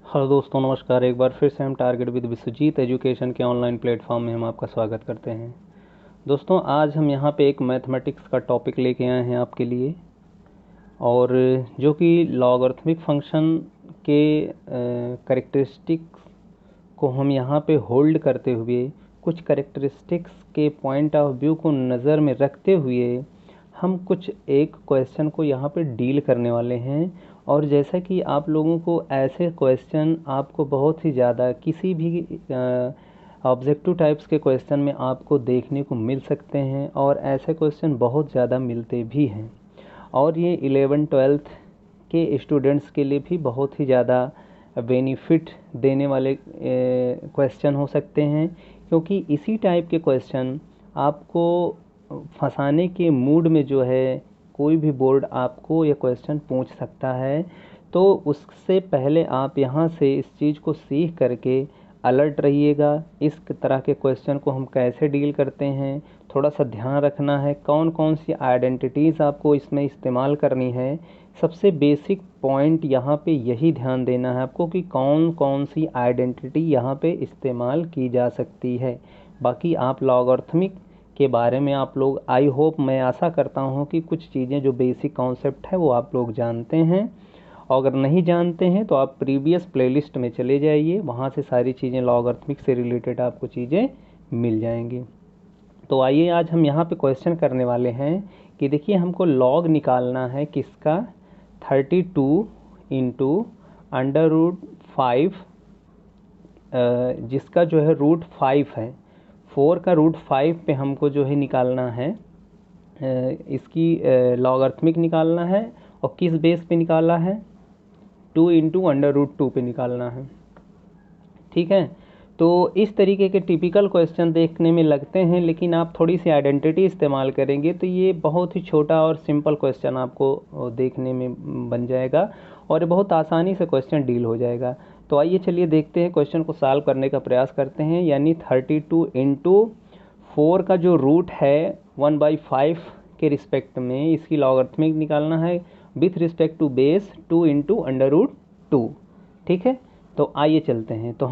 Hello दोस्तों, नमस्कार। एक बार फिर से हम टारगेट विद विश्वजीत एजुकेशन के ऑनलाइन प्लेटफॉर्म में हम आपका स्वागत करते हैं। दोस्तों, आज हम यहाँ पे एक मैथमेटिक्स का टॉपिक लेके आए हैं आपके लिए, और जो कि लॉगरिथमिक फंक्शन के करेक्टरिस्टिक्स को हम यहाँ पे होल्ड करते हुए, कुछ करेक्टरिस्टिक्स के पॉइंट ऑफ व्यू को नज़र में रखते हुए हम कुछ एक क्वेश्चन को यहाँ पे डील करने वाले हैं। और जैसा कि आप लोगों को ऐसे क्वेश्चन आपको बहुत ही ज़्यादा किसी भी ऑब्जेक्टिव टाइप्स के क्वेश्चन में आपको देखने को मिल सकते हैं, और ऐसे क्वेश्चन बहुत ज़्यादा मिलते भी हैं। और ये 11th-12th के स्टूडेंट्स के लिए भी बहुत ही ज़्यादा बेनिफिट देने वाले क्वेश्चन हो सकते हैं, क्योंकि इसी टाइप के क्वेश्चन आपको फंसाने के मूड में जो है कोई भी बोर्ड आपको ये क्वेश्चन पूछ सकता है। तो उससे पहले आप यहाँ से इस चीज़ को सीख करके अलर्ट रहिएगा। इस तरह के क्वेश्चन को हम कैसे डील करते हैं, थोड़ा सा ध्यान रखना है। कौन कौन सी आइडेंटिटीज़ आपको इसमें इस्तेमाल करनी है, सबसे बेसिक पॉइंट यहाँ पे यही ध्यान देना है आपको कि कौन कौन सी आइडेंटिटी यहाँ पे इस्तेमाल की जा सकती है। बाकी आप लॉगरिथमिक के बारे में आप लोग, आई होप, मैं आशा करता हूँ कि कुछ चीज़ें जो बेसिक कॉन्सेप्ट है वो आप लोग जानते हैं। और अगर नहीं जानते हैं तो आप प्रीवियस प्लेलिस्ट में चले जाइए, वहाँ से सारी चीज़ें लॉगरिथमिक से रिलेटेड आपको चीज़ें मिल जाएंगी। तो आइए, आज हम यहाँ पे क्वेश्चन करने वाले हैं कि देखिए, हमको लॉग निकालना है किसका, 32 इंटू √5, जिसका जो है √5 है। 4 का √5 पे हमको जो है निकालना है, इसकी लॉगरिथमिक निकालना है। और किस बेस पे निकाला है, 2 इंटू √2 पे निकालना है। ठीक है, तो इस तरीके के टिपिकल क्वेश्चन देखने में लगते हैं, लेकिन आप थोड़ी सी आइडेंटिटी इस्तेमाल करेंगे तो ये बहुत ही छोटा और सिंपल क्वेश्चन आपको देखने में बन जाएगा, और ये बहुत आसानी से क्वेश्चन डील हो जाएगा। तो आइए चलिए देखते हैं, क्वेश्चन को सॉल्व करने का प्रयास करते हैं। यानी 32 इंटू 4 का जो रूट है 1/5 के रिस्पेक्ट में, इसकी लॉगरिथमिक निकालना है with respect to base 2 into √2। ठीक है, तो आइए चलते हैं। तो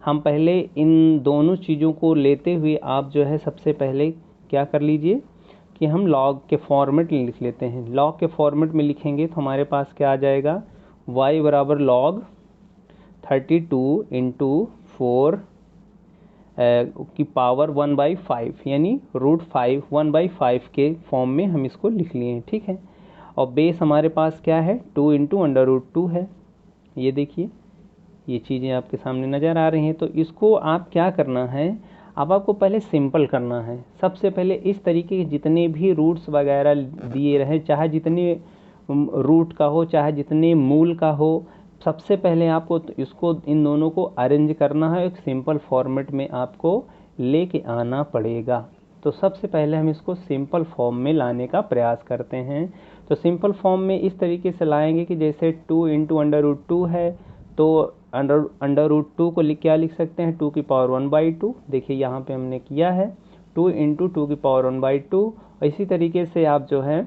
हम पहले इन दोनों चीज़ों को लेते हुए आप जो है सबसे पहले क्या कर लीजिए कि हम लॉग के फॉर्मेट में लिख लेते हैं। लॉग के फॉर्मेट में लिखेंगे तो हमारे पास क्या आ जाएगा, y बराबर लॉग 32 इंटू 4 की पावर 1/5, यानी √5 1/5 के फॉर्म में हम इसको लिख लिए हैं। ठीक है, और बेस हमारे पास क्या है, 2 इंटू √2 है। ये देखिए, ये चीज़ें आपके सामने नज़र आ रही हैं। तो इसको आप क्या करना है, अब आपको पहले सिंपल करना है। सबसे पहले इस तरीके के जितने भी रूट्स वगैरह दिए रहे, चाहे जितने रूट का हो चाहे जितने मूल का हो, सबसे पहले आपको इसको, इन दोनों को अरेंज करना है, एक सिंपल फॉर्मेट में आपको लेके आना पड़ेगा। तो सबसे पहले हम इसको सिंपल फॉर्म में लाने का प्रयास करते हैं। तो सिंपल फॉर्म में इस तरीके से लाएंगे कि जैसे 2 इंटू √2 है, तो √2 को क्या लिख सकते हैं, 2 की पावर 1/2। देखिए यहाँ पे हमने किया है 2 इंटू 2 की पावर 1/2। इसी तरीके से आप जो है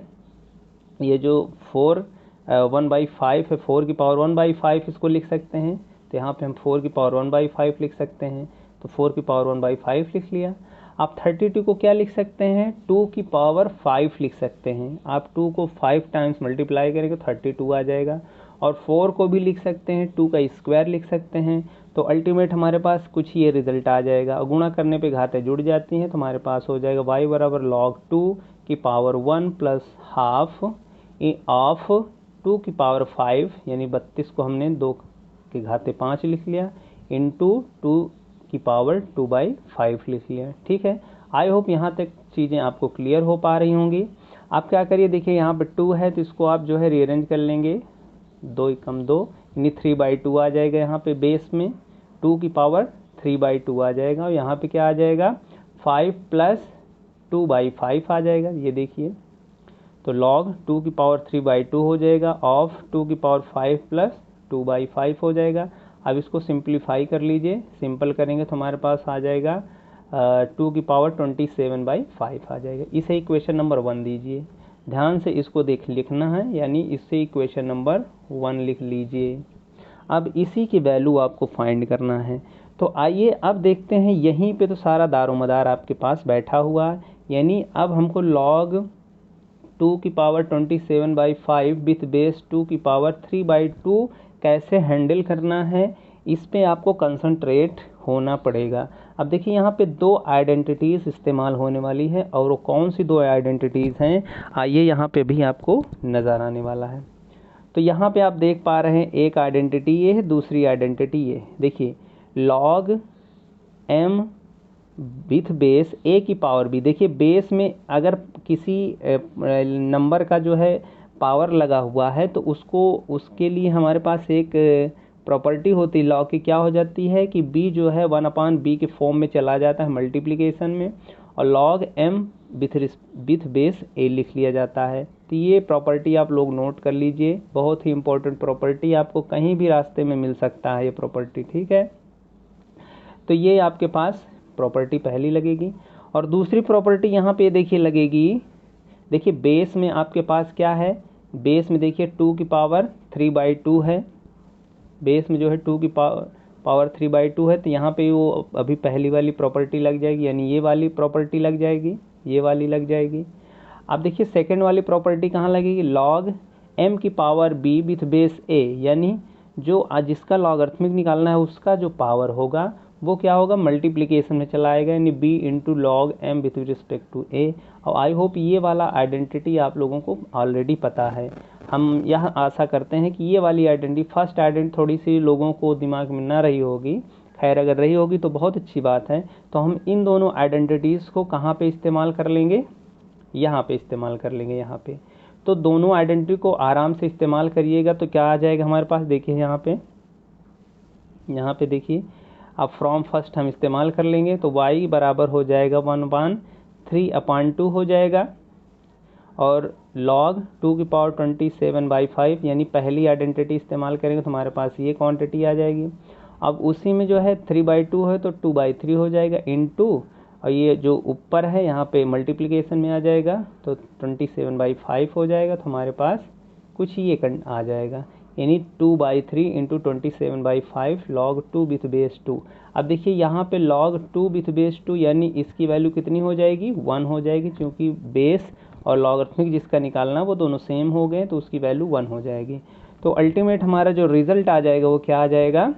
ये जो 1/5 है, 4 की पावर 1/5 इसको लिख सकते हैं। तो यहाँ पे हम 4 की पावर 1/5 लिख सकते हैं, तो 4 की पावर 1/5 लिख लिया। आप 32 को क्या लिख सकते हैं, 2 की पावर 5 लिख सकते हैं। आप 2 को 5 टाइम्स मल्टीप्लाई करेंगे तो 32 आ जाएगा। और 4 को भी लिख सकते हैं, 2 का स्क्वायर लिख सकते हैं। तो अल्टीमेट हमारे पास कुछ ये रिजल्ट आ जाएगा। और गुणा करने पे घातें जुड़ जाती हैं, तो हमारे पास हो जाएगा y बराबर log 2 की पावर 1 प्लस हाफ ऑफ 2 की पावर 5, यानी 32 को हमने 2 की घाते 5 लिख लिया, इंटू 2 की पावर 2/5 लिख लिया। ठीक है, आई होप यहाँ तक चीज़ें आपको क्लियर हो पा रही होंगी। आप क्या करिए, देखिए यहाँ पर 2 है तो इसको आप जो है रीअरेंज कर लेंगे, 2 कम 2, यानी 3/2 आ जाएगा। यहाँ पे बेस में 2 की पावर 3/2 आ जाएगा, और यहाँ पे क्या आ जाएगा, 5 प्लस 2/5 आ जाएगा। ये देखिए, तो log 2 की पावर 3/2 हो जाएगा, ऑफ 2 की पावर 5 प्लस 2/5 हो जाएगा। अब इसको सिंप्लीफाई कर लीजिए, सिंपल करेंगे तो हमारे पास आ जाएगा 2 की पावर 27/5 आ जाएगा। इसे इक्वेशन नंबर 1 दीजिए। ध्यान से इसको लिखना है, यानी इससे इक्वेशन नंबर 1 लिख लीजिए। अब इसी की वैल्यू आपको फाइंड करना है। तो आइए अब देखते हैं, यहीं पे तो सारा दारोमदार आपके पास बैठा हुआ है, यानी अब हमको log 2 की पावर 27/5 विथ बेस 2 की पावर 3/2 कैसे हैंडल करना है, इस पे आपको कंसंट्रेट होना पड़ेगा। अब देखिए यहाँ पे दो आइडेंटिटीज़ इस्तेमाल होने वाली है, और वो कौन सी दो आइडेंटिटीज़ हैं आइए यहाँ पे भी आपको नज़र आने वाला है। तो यहाँ पे आप देख पा रहे हैं, एक आइडेंटिटी ये है, दूसरी आइडेंटिटी ये। देखिए log m with base a की पावर b। देखिए बेस में अगर किसी नंबर का जो है पावर लगा हुआ है तो उसके लिए हमारे पास एक प्रॉपर्टी होती है log की, क्या हो जाती है कि b जो है 1/b के फॉर्म में चला जाता है मल्टीप्लिकेशन में, और log m with base a लिख लिया जाता है। तो ये प्रॉपर्टी आप लोग नोट कर लीजिए, बहुत ही इंपॉर्टेंट प्रॉपर्टी, आपको कहीं भी रास्ते में मिल सकता है ये प्रॉपर्टी, ठीक है। तो ये आपके पास प्रॉपर्टी पहली लगेगी। और दूसरी प्रॉपर्टी यहाँ पे देखिए लगेगी, देखिए बेस में आपके पास क्या है, बेस में देखिए 2 की पावर 3/2 है, बेस में जो है 2 की पावर 3/2 है। तो यहाँ पे वो अभी पहली वाली प्रॉपर्टी लग जाएगी, यानी ये वाली प्रॉपर्टी लग जाएगी, ये वाली लग जाएगी। अब देखिए सेकेंड वाली प्रॉपर्टी कहाँ लगेगी, log m की power b with base a, यानी जो जिसका लॉगरिथमिक निकालना है उसका जो पावर होगा वो क्या होगा, मल्टीप्लिकेशन में चला आएगा, यानी b into log m with respect to a। और आई होप ये वाला आइडेंटिटी आप लोगों को ऑलरेडी पता है। हम यह आशा करते हैं कि ये वाली आइडेंटिटी, फर्स्ट आइडेंटिटी थोड़ी सी लोगों को दिमाग में ना रही होगी, खैर अगर रही होगी तो बहुत अच्छी बात है। तो हम इन दोनों आइडेंटिटीज़ को कहाँ पे इस्तेमाल कर लेंगे, यहाँ पे इस्तेमाल कर लेंगे, यहाँ पे। तो दोनों आइडेंटिटी को आराम से इस्तेमाल करिएगा तो क्या आ जाएगा हमारे पास, देखिए यहाँ पे देखिए अब फ्रॉम फर्स्ट हम इस्तेमाल कर लेंगे, तो y बराबर हो जाएगा 1/3/2 हो जाएगा, और log 2 की पावर 27/5, यानी पहली आइडेंटिटी इस्तेमाल करेंगे तो हमारे पास ये क्वांटिटी आ जाएगी। अब उसी में जो है 3/2 है तो 2/3 हो जाएगा इनटू, और ये जो ऊपर है यहाँ पे मल्टीप्लिकेशन में आ जाएगा तो 27/5 हो जाएगा। तो हमारे पास कुछ ये आ जाएगा, यानी 2/3 इंटू 27/5 log 2 विथ बेस 2। अब देखिए यहाँ पे log 2 विथ बेस 2, यानी इसकी वैल्यू कितनी हो जाएगी, 1 हो जाएगी, क्योंकि बेस और लॉगरिथमिक जिसका निकालना वो दोनों सेम हो गए तो उसकी वैल्यू 1 हो जाएगी। तो अल्टीमेट हमारा जो रिजल्ट आ जाएगा वो क्या आ जाएगा,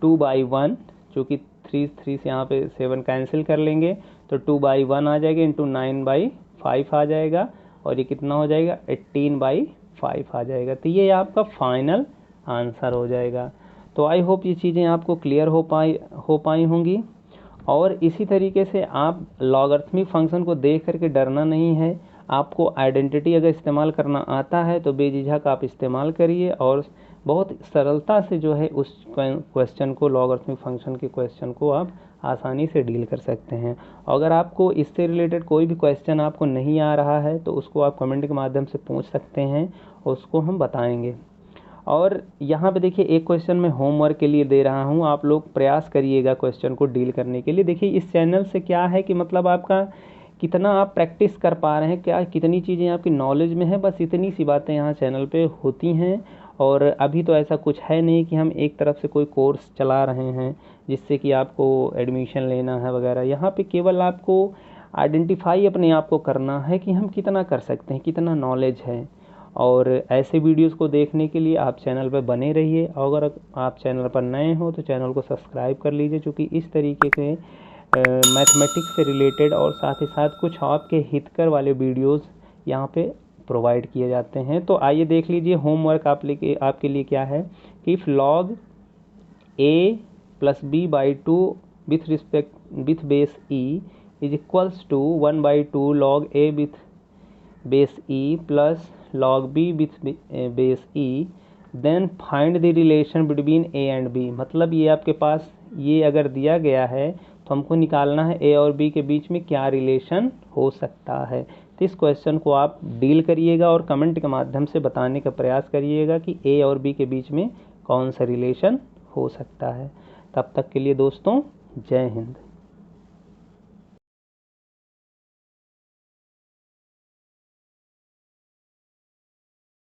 2/1, चूँकि 3 से यहाँ पे 7 कैंसिल कर लेंगे तो 2/1 आ जाएगा, इंटू 9/5 आ जाएगा, और ये कितना हो जाएगा 18/5 आ जाएगा। तो ये आपका फाइनल आंसर हो जाएगा। तो आई होप ये चीज़ें आपको क्लियर हो पाई होंगी। और इसी तरीके से आप लॉगरिथमिक फंक्शन को देख करके डरना नहीं है, आपको आइडेंटिटी अगर इस्तेमाल करना आता है तो बेझिझक आप इस्तेमाल करिए, और बहुत सरलता से जो है उस क्वेश्चन को, लॉगरिथमिक फंक्शन के क्वेश्चन को आप आसानी से डील कर सकते हैं। अगर आपको इससे रिलेटेड कोई भी क्वेश्चन आपको नहीं आ रहा है तो उसको आप कमेंट के माध्यम से पूछ सकते हैं, उसको हम बताएंगे। और यहाँ पे देखिए एक क्वेश्चन मैं होमवर्क के लिए दे रहा हूँ, आप लोग प्रयास करिएगा क्वेश्चन को डील करने के लिए। देखिए इस चैनल से क्या है कि मतलब आपका कितना आप प्रैक्टिस कर पा रहे हैं, क्या कितनी चीज़ें आपकी नॉलेज में है, बस इतनी सी बातें यहाँ चैनल पे होती हैं। और अभी तो ऐसा कुछ है नहीं कि हम एक तरफ से कोई कोर्स चला रहे हैं जिससे कि आपको एडमिशन लेना है वगैरह। यहाँ पे केवल आपको आइडेंटिफाई अपने आप को करना है कि हम कितना कर सकते हैं, कितना नॉलेज है। और ऐसे वीडियोस को देखने के लिए आप चैनल पर बने रहिए, और अगर आप चैनल पर नए हो तो चैनल को सब्सक्राइब कर लीजिए, क्योंकि इस तरीके के मैथमेटिक्स से रिलेटेड और साथ ही साथ कुछ आपके हितकर वाले वीडियोस यहाँ पे प्रोवाइड किए जाते हैं। तो आइए देख लीजिए होमवर्क आपके लिए क्या है कि if log a plus b/2 with base e is equals to 1/2 log a with base e plus log b with base e, then find the relation between a and b। मतलब ये आपके पास ये अगर दिया गया है तो हमको निकालना है a और b के बीच में क्या रिलेशन हो सकता है। तो इस क्वेश्चन को आप डील करिएगा और कमेंट के माध्यम से बताने का प्रयास करिएगा कि a और b के बीच में कौन सा रिलेशन हो सकता है। तब तक के लिए दोस्तों, जय हिंद।